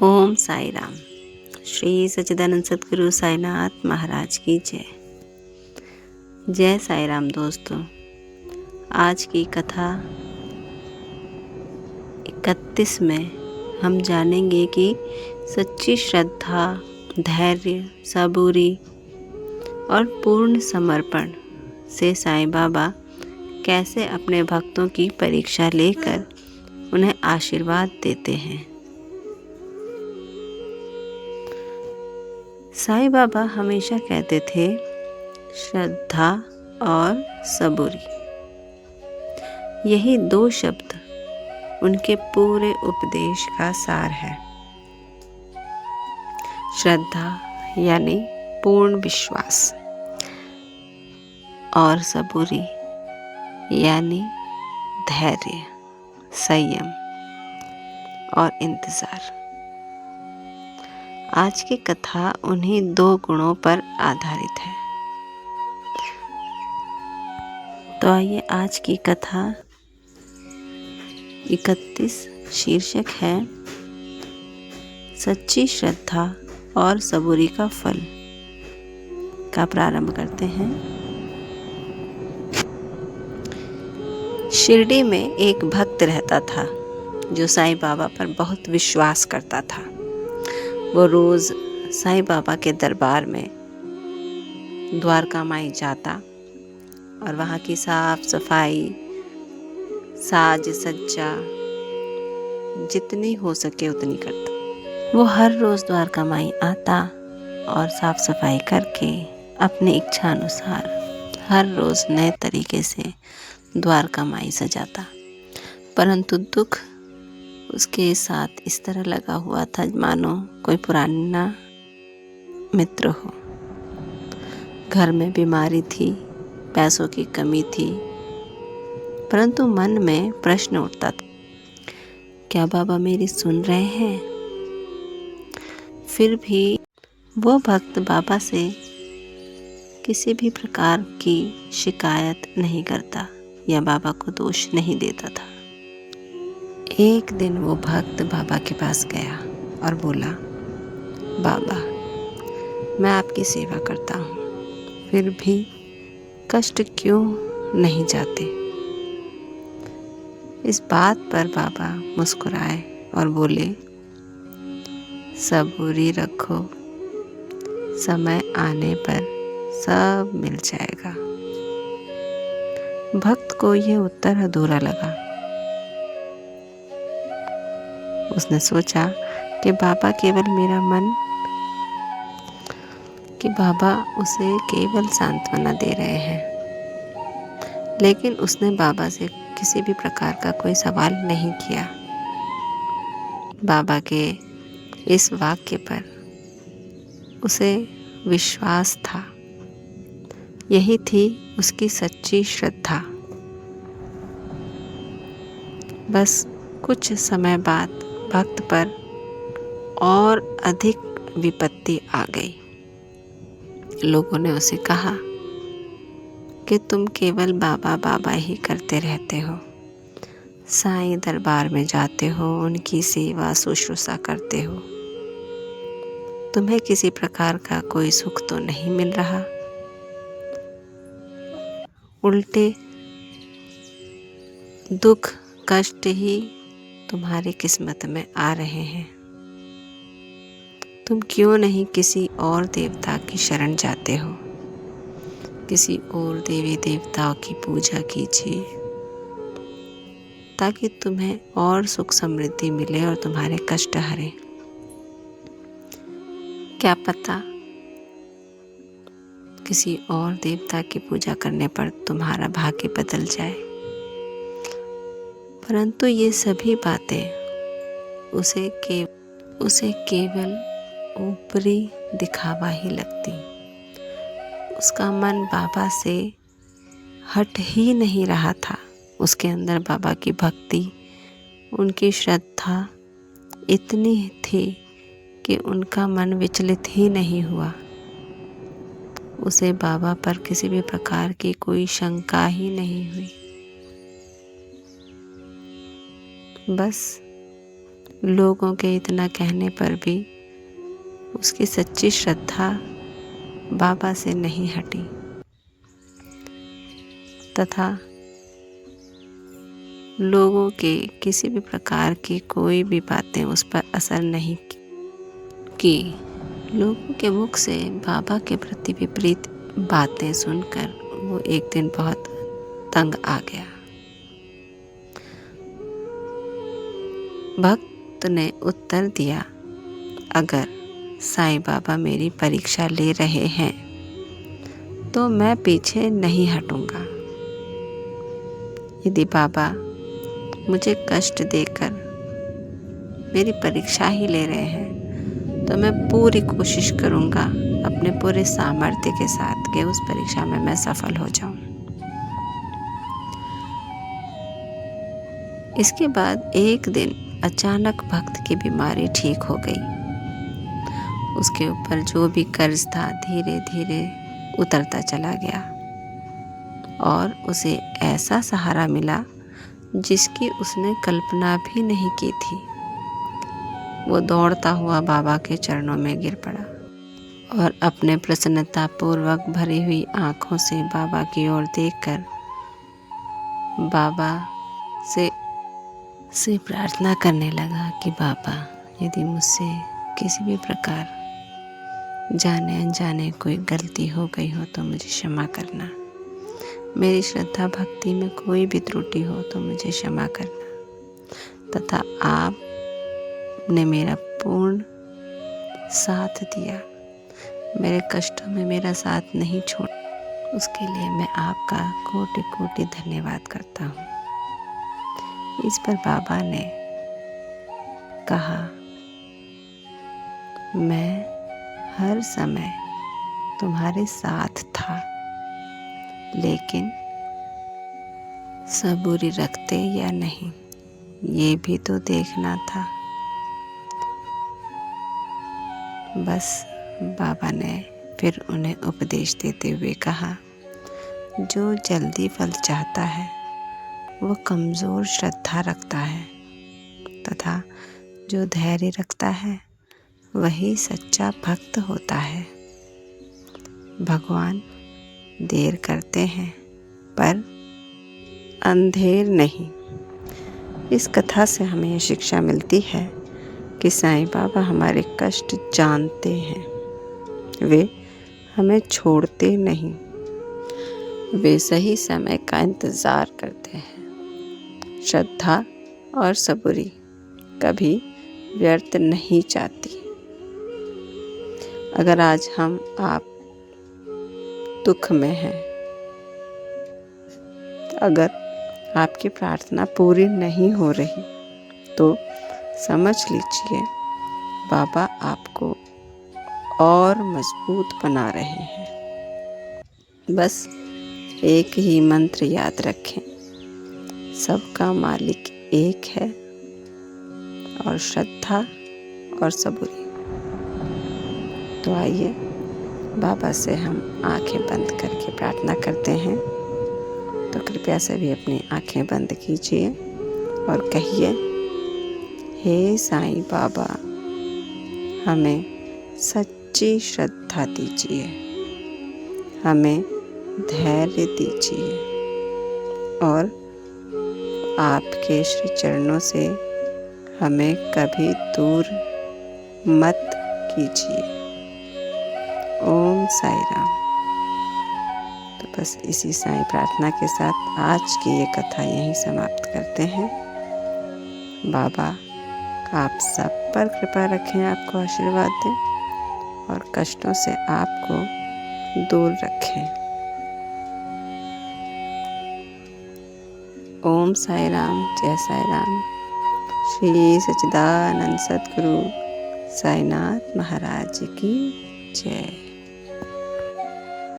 ओम साई राम। श्री सच्चिदानंद सद्गुरु साईनाथ महाराज की जय। जय साई राम दोस्तों। आज की कथा 31 में हम जानेंगे कि सच्ची श्रद्धा, धैर्य, सबूरी और पूर्ण समर्पण से साईं बाबा कैसे अपने भक्तों की परीक्षा लेकर उन्हें आशीर्वाद देते हैं। साईं बाबा हमेशा कहते थे, श्रद्धा और सबूरी, यही दो शब्द उनके पूरे उपदेश का सार है। श्रद्धा यानी पूर्ण विश्वास और सबूरी यानी धैर्य, संयम और इंतज़ार। आज की कथा उन्हीं दो गुणों पर आधारित है। तो आइए आज की कथा 31 शीर्षक है सच्ची श्रद्धा और सबूरी का फल का प्रारंभ करते हैं। शिरडी में एक भक्त रहता था जो साईं बाबा पर बहुत विश्वास करता था। वो रोज़ साईं बाबा के दरबार में द्वारका माई जाता और वहाँ की साफ सफाई, साज सज्जा जितनी हो सके उतनी करता। वो हर रोज़ द्वारका माई आता और साफ सफाई करके अपनी इच्छा अनुसार हर रोज़ नए तरीके से द्वारका माई सजाता। परंतु दुख उसके साथ इस तरह लगा हुआ था मानो कोई पुराना मित्र हो। घर में बीमारी थी, पैसों की कमी थी, परंतु मन में प्रश्न उठता था, क्या बाबा मेरी सुन रहे हैं? फिर भी वो भक्त बाबा से किसी भी प्रकार की शिकायत नहीं करता या बाबा को दोष नहीं देता था। एक दिन वो भक्त बाबा के पास गया और बोला, बाबा मैं आपकी सेवा करता हूँ, फिर भी कष्ट क्यों नहीं जाते? इस बात पर बाबा मुस्कुराए और बोले, सबूरी रखो, समय आने पर सब मिल जाएगा। भक्त को ये उत्तर अधूरा लगा। उसने सोचा कि बाबा उसे केवल सांत्वना दे रहे हैं। लेकिन उसने बाबा से किसी भी प्रकार का कोई सवाल नहीं किया। बाबा के इस वाक्य पर उसे विश्वास था। यही थी उसकी सच्ची श्रद्धा। बस कुछ समय बाद भक्त पर और अधिक विपत्ति आ गई। लोगों ने उसे कहा कि तुम केवल बाबा बाबा ही करते रहते हो, साईं दरबार में जाते हो, उनकी सेवा शुश्रूषा करते हो, तुम्हें किसी प्रकार का कोई सुख तो नहीं मिल रहा, उल्टे दुख कष्ट ही तुम्हारी किस्मत में आ रहे हैं। तुम क्यों नहीं किसी और देवता की शरण जाते हो, किसी और देवी देवताओं की पूजा कीजिए ताकि तुम्हें और सुख समृद्धि मिले और तुम्हारे कष्ट हरे। क्या पता किसी और देवता की पूजा करने पर तुम्हारा भाग्य बदल जाए। परंतु ये सभी बातें उसे केवल ऊपरी दिखावा ही लगती। उसका मन बाबा से हट ही नहीं रहा था। उसके अंदर बाबा की भक्ति, उनकी श्रद्धा इतनी थी कि उनका मन विचलित ही नहीं हुआ। उसे बाबा पर किसी भी प्रकार की कोई शंका ही नहीं हुई। बस लोगों के इतना कहने पर भी उसकी सच्ची श्रद्धा बाबा से नहीं हटी तथा लोगों के किसी भी प्रकार की कोई भी बातें उस पर असर नहीं की। लोगों के मुख से बाबा के प्रति विपरीत बातें सुनकर वो एक दिन बहुत तंग आ गया। भक्त ने उत्तर दिया, अगर साईं बाबा मेरी परीक्षा ले रहे हैं तो मैं पीछे नहीं हटूंगा। यदि बाबा मुझे कष्ट देकर मेरी परीक्षा ही ले रहे हैं तो मैं पूरी कोशिश करूंगा अपने पूरे सामर्थ्य के साथ कि उस परीक्षा में मैं सफल हो जाऊं। इसके बाद एक दिन अचानक भक्त की बीमारी ठीक हो गई। उसके ऊपर जो भी कर्ज था धीरे धीरे उतरता चला गया और उसे ऐसा सहारा मिला जिसकी उसने कल्पना भी नहीं की थी। वो दौड़ता हुआ बाबा के चरणों में गिर पड़ा और अपने प्रसन्नतापूर्वक भरी हुई आंखों से बाबा की ओर देखकर बाबा से प्रार्थना करने लगा कि बाबा, यदि मुझसे किसी भी प्रकार जाने अनजाने कोई गलती हो गई हो तो मुझे क्षमा करना। मेरी श्रद्धा भक्ति में कोई भी त्रुटि हो तो मुझे क्षमा करना तथा आपने मेरा पूर्ण साथ दिया, मेरे कष्टों में मेरा साथ नहीं छोड़ा, उसके लिए मैं आपका कोटि कोटि धन्यवाद करता हूँ। इस पर बाबा ने कहा, मैं हर समय तुम्हारे साथ था, लेकिन सबूरी रखते या नहीं ये भी तो देखना था। बस बाबा ने फिर उन्हें उपदेश देते हुए कहा, जो जल्दी फल चाहता है वो कमज़ोर श्रद्धा रखता है तथा जो धैर्य रखता है वही सच्चा भक्त होता है। भगवान देर करते हैं पर अंधेर नहीं। इस कथा से हमें यह शिक्षा मिलती है कि साईं बाबा हमारे कष्ट जानते हैं, वे हमें छोड़ते नहीं, वे सही समय का इंतज़ार करते हैं। श्रद्धा और सबूरी कभी व्यर्थ नहीं जाती। अगर आज हम आप दुख में हैं, अगर आपकी प्रार्थना पूरी नहीं हो रही तो समझ लीजिए बाबा आपको और मजबूत बना रहे हैं। बस एक ही मंत्र याद रखें, सबका मालिक एक है और श्रद्धा और सबूरी। तो आइए बाबा से हम आंखें बंद करके प्रार्थना करते हैं। तो कृपया सभी अपनी आंखें बंद कीजिए और कहिए, हे साईं बाबा, हमें सच्ची श्रद्धा दीजिए, हमें धैर्य दीजिए और आपके श्री चरणों से हमें कभी दूर मत कीजिए। ओम साई राम। तो बस इसी साईं प्रार्थना के साथ आज की ये कथा यहीं समाप्त करते हैं। बाबा आप सब पर कृपा रखें, आपको आशीर्वाद दें और कष्टों से आपको दूर रखें। ओम साई राम, जय साई राम। श्री सच्चिदानंद सद्गुरु साईनाथ महाराज की जय।